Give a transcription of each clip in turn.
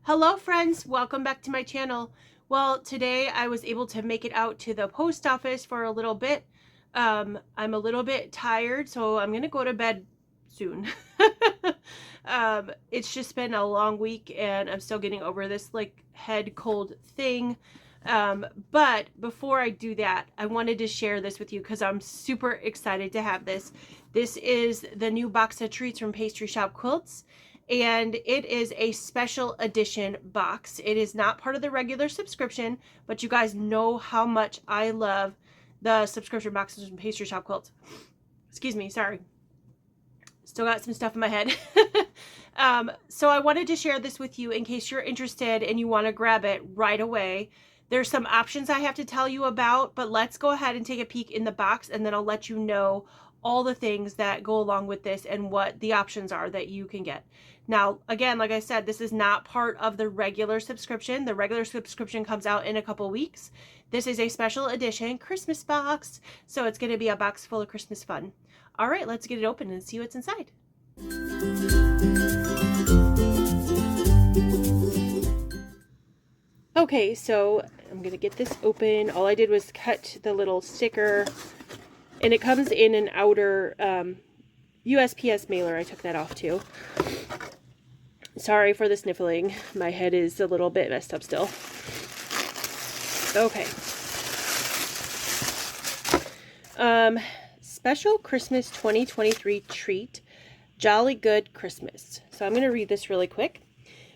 Hello friends, welcome back to my channel. Well, today I was able to make it out to the post office for a little bit. I'm a little bit tired, so I'm gonna go to bed soon. It's just been a long week and I'm still getting over this like head cold thing. But before I do that, I wanted to share this with you because I'm super excited to have this. This is the new box of treats from Pastry Shop Quilts. And it is a special edition box. It is not part of the regular subscription, but you guys know how much I love the subscription boxes from Pastry Shop Quilts. Excuse me, sorry. Still got some stuff in my head. So I wanted to share this with you in case you're interested and you want to grab it right away. There's some options I have to tell you about, but let's go ahead and take a peek in the box and then I'll let you know all the things that go along with this and what the options are that you can get. Now, again, like I said, this is not part of the regular subscription. The regular subscription comes out in a couple weeks. This is a special edition Christmas box, so it's going to be a box full of Christmas fun. All right, let's get it open and see what's inside. Okay, so I'm going to get this open. All I did was cut the little sticker, and it comes in an outer USPS mailer. I took that off too. Sorry for the sniffling. My head is a little bit messed up still. Okay. Special Christmas 2023 treat, Jolly Good Christmas. So I'm going to read this really quick.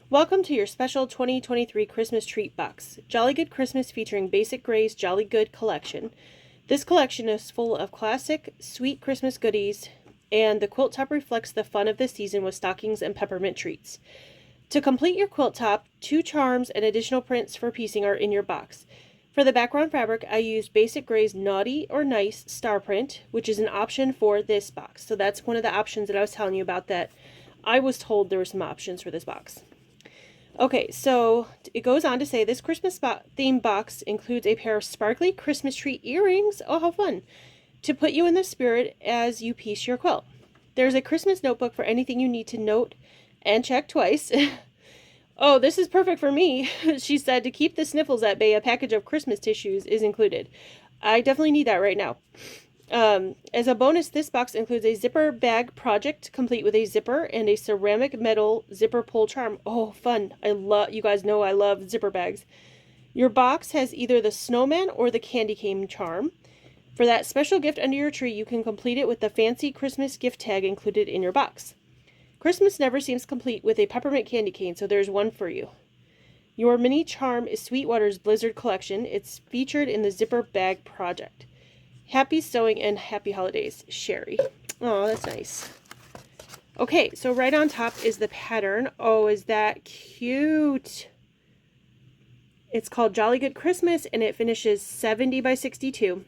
Welcome to your special 2023 Christmas treat box, Jolly Good Christmas, featuring Basic Gray's Jolly Good collection. This collection is full of classic, sweet Christmas goodies, and the quilt top reflects the fun of the season with stockings and peppermint treats. To complete your quilt top, 2 charms and additional prints for piecing are in your box. For the background fabric, I used Basic Gray's Naughty or Nice star print, which is an option for this box. So that's one of the options that I was telling you about, that I was told there were some options for this box. Okay, so it goes on to say this Christmas theme box includes a pair of sparkly Christmas tree earrings. Oh, how fun! To put you in the spirit as you piece your quilt. There's a Christmas notebook for anything you need to note and check twice. Oh, this is perfect for me. She said to keep the sniffles at bay, a package of Christmas tissues is included. I definitely need that right now. As a bonus, this box includes a zipper bag project complete with a zipper and a ceramic metal zipper pull charm. Oh, fun. You guys know I love zipper bags. Your box has either the snowman or the candy cane charm. For that special gift under your tree, you can complete it with the fancy Christmas gift tag included in your box. Christmas never seems complete with a peppermint candy cane, so there's one for you. Your mini charm is Sweetwater's Blizzard collection. It's featured in the zipper bag project. Happy sewing and happy holidays, Sherry. Oh, that's nice. Okay, so right on top is the pattern. Oh, is that cute? It's called Jolly Good Christmas, and it finishes 70 by 62.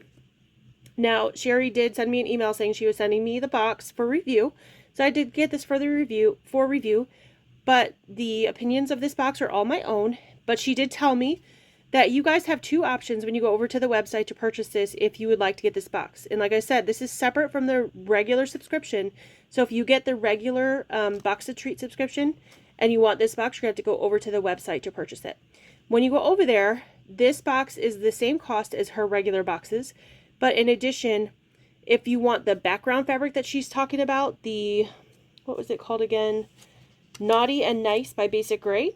Now, Sherry did send me an email saying she was sending me the box for review. So I did get this for review, but the opinions of this box are all my own. But she did tell me that you guys have 2 options when you go over to the website to purchase this if you would like to get this box. And like I said, this is separate from the regular subscription. So if you get the regular box of treat subscription and you want this box, you're going to have to go over to the website to purchase it. When you go over there, this box is the same cost as her regular boxes. But in addition, if you want the background fabric that she's talking about, what was it called again? Naughty and Nice by Basic Gray,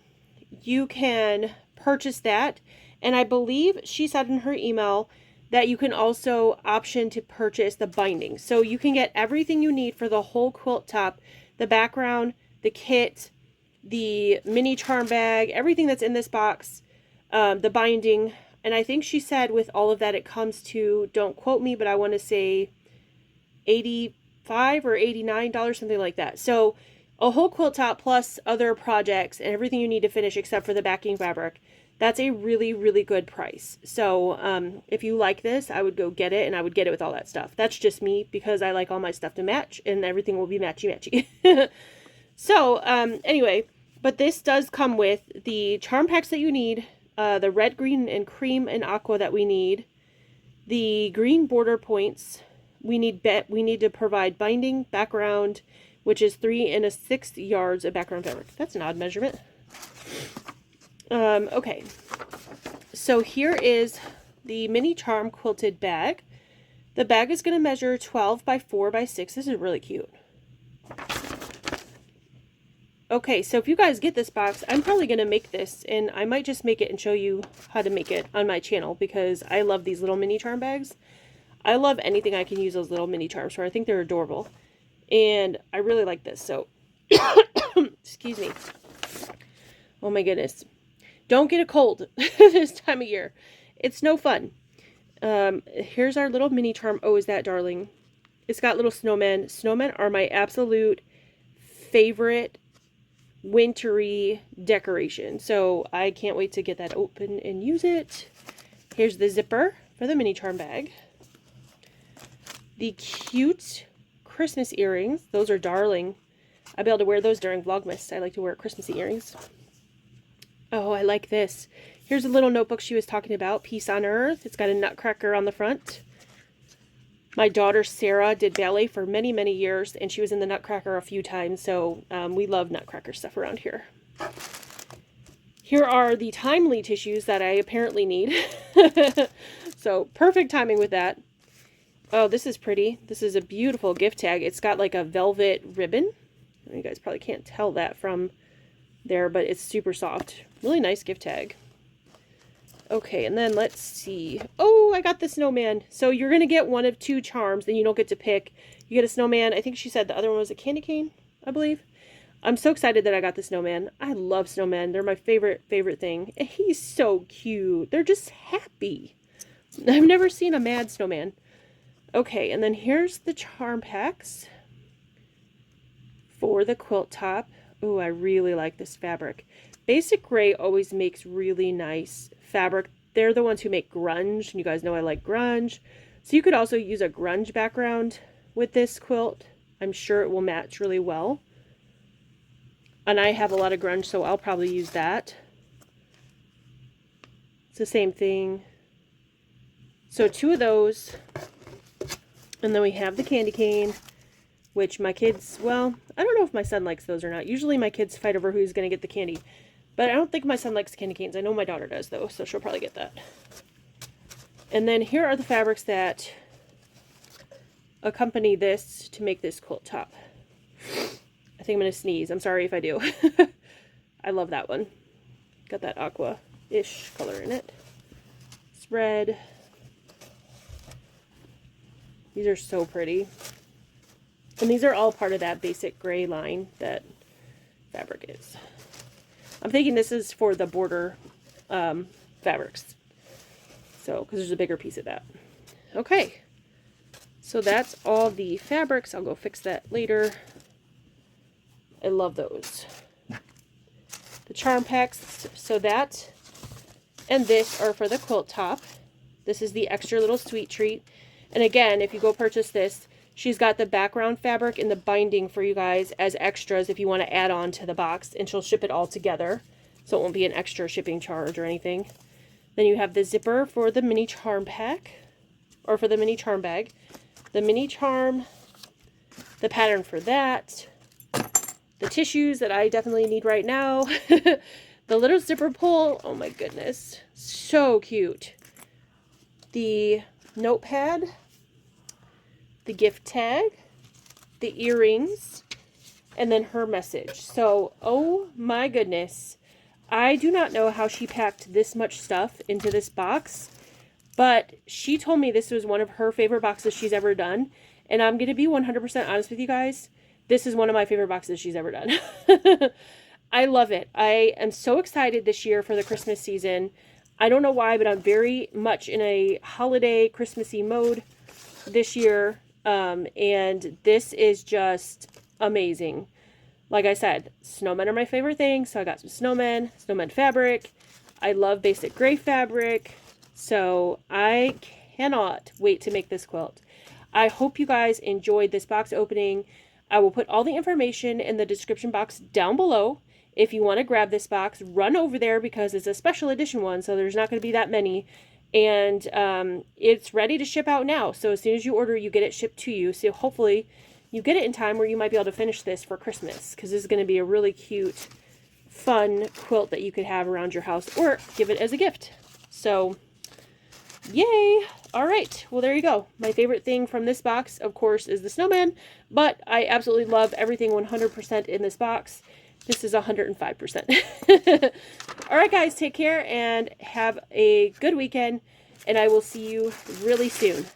you can purchase that. And I believe she said in her email that you can also option to purchase the binding. So you can get everything you need for the whole quilt top, the background, the kit, the mini charm bag, everything that's in this box, the binding. And I think she said with all of that, it comes to, don't quote me, but I want to say $85 or $89, something like that. So a whole quilt top plus other projects and everything you need to finish except for the backing fabric. That's a really, really good price. So if you like this, I would go get it, and I would get it with all that stuff. That's just me because I like all my stuff to match, and everything will be matchy-matchy. So anyway, but this does come with the charm packs that you need, the red, green, and cream and aqua that we need, the green border points. We need to provide binding, background, which is 3 1/6 yards of background fabric. That's an odd measurement. Okay. So here is the mini charm quilted bag. The bag is going to measure 12 by 4 by 6. This is really cute. Okay, so if you guys get this box, I'm probably going to make this, and I might just make it and show you how to make it on my channel, because I love these little mini charm bags. I love anything I can use those little mini charms for. I think they're adorable, and I really like this. So, excuse me. Oh my goodness. Don't get a cold this time of year. It's no fun. Here's our little mini charm. Oh, is that darling? It's got little snowmen. Snowmen are my absolute favorite wintry decoration. So I can't wait to get that open and use it. Here's the zipper for the mini charm bag. The cute Christmas earrings. Those are darling. I'll be able to wear those during Vlogmas. I like to wear Christmassy earrings. Oh, I like this. Here's a little notebook she was talking about. Peace on Earth. It's got a nutcracker on the front. My daughter Sarah did ballet for many, many years, and she was in the Nutcracker a few times, so we love Nutcracker stuff around here. Here are the timely tissues that I apparently need. So, perfect timing with that. Oh, this is pretty. This is a beautiful gift tag. It's got like a velvet ribbon. You guys probably can't tell that from there, but it's super soft. Really nice gift tag. Okay, and then let's see. Oh, I got the snowman. So you're going to get one of 2 charms, and you don't get to pick. You get a snowman. I think she said the other one was a candy cane, I believe. I'm so excited that I got the snowman. I love snowmen. They're my favorite thing. And he's so cute. They're just happy. I've never seen a mad snowman. Okay, and then here's the charm packs for the quilt top. Oh, I really like this fabric. Basic Gray always makes really nice fabric. They're the ones who make grunge, and you guys know I like grunge. So you could also use a grunge background with this quilt. I'm sure it will match really well. And I have a lot of grunge, so I'll probably use that. It's the same thing. So 2 of those. And then we have the candy cane, which my kids, well, I don't know if my son likes those or not. Usually my kids fight over who's going to get the candy. But I don't think my son likes candy canes. I know my daughter does, though, so she'll probably get that. And then here are the fabrics that accompany this to make this quilt top. I think I'm going to sneeze. I'm sorry if I do. I love that one. Got that aqua-ish color in it. It's red. These are so pretty. And these are all part of that Basic Gray line that fabric is. I'm thinking this is for the border fabrics. So, because there's a bigger piece of that. Okay. So that's all the fabrics. I'll go fix that later. I love those. The charm packs. So that and this are for the quilt top. This is the extra little sweet treat. And again, if you go purchase this, she's got the background fabric and the binding for you guys as extras if you want to add on to the box, and she'll ship it all together, so it won't be an extra shipping charge or anything. Then you have the zipper for the mini charm pack, or for the mini charm bag. The mini charm, the pattern for that, the tissues that I definitely need right now, the little zipper pull, oh my goodness, so cute. The notepad, the gift tag, the earrings, and then her message. So, oh my goodness. I do not know how she packed this much stuff into this box, but she told me this was one of her favorite boxes she's ever done. And I'm going to be 100% honest with you guys. This is one of my favorite boxes she's ever done. I love it. I am so excited this year for the Christmas season. I don't know why, but I'm very much in a holiday Christmassy mode this year. And this is just amazing. Like I said, snowmen are my favorite thing, so I got some snowmen fabric. I love Basic Gray fabric, so I cannot wait to make this quilt. I hope you guys enjoyed this box opening. I will put all the information in the description box down below. If you want to grab this box, run over there because it's a special edition one, so there's not going to be that many. And it's ready to ship out now. So as soon as you order, you get it shipped to you. So hopefully you get it in time where you might be able to finish this for Christmas, because this is going to be a really cute fun quilt that you could have around your house or give it as a gift. So, yay! All right, well, there you go. My favorite thing from this box, of course, is the snowman, but I absolutely love everything 100% in this box. This is 105%. All right, guys, take care and have a good weekend, and I will see you really soon.